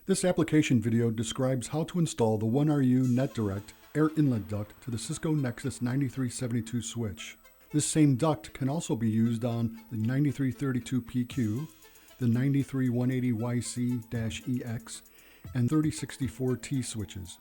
This application video describes how to install the 1RU NetDirect air inlet duct to the Cisco Nexus 9372 switch. This same duct can also be used on the 9332PQ, the 93180YC-EX, and 3064T switches.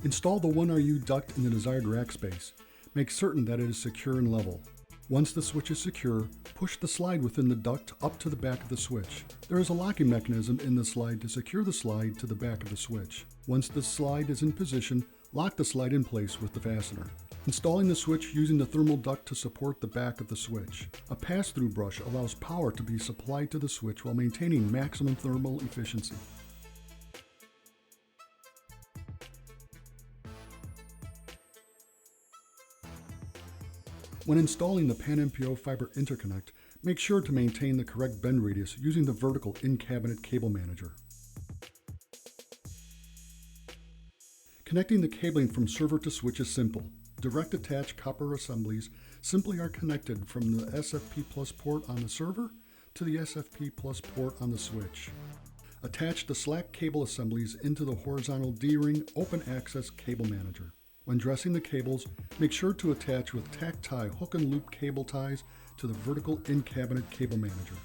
Install the 1RU duct in the desired rack space. Make certain that it is secure and level. Once the switch is secure, push the slide within the duct up to the back of the switch. There is a locking mechanism in the slide to secure the slide to the back of the switch. Once the slide is in position, lock the slide in place with the fastener. Installing the switch using the thermal duct to support the back of the switch. A pass-through brush allows power to be supplied to the switch while maintaining maximum thermal efficiency. When installing the PanMPO fiber interconnect, make sure to maintain the correct bend radius using the vertical in-cabinet cable manager. Connecting the cabling from server to switch is simple. Direct attach copper assemblies simply are connected from the SFP Plus port on the server to the SFP Plus port on the switch. Attach the slack cable assemblies into the horizontal D-ring open access cable manager. When dressing the cables, make sure to attach with tack tie hook and loop cable ties to the vertical in-cabinet cable manager.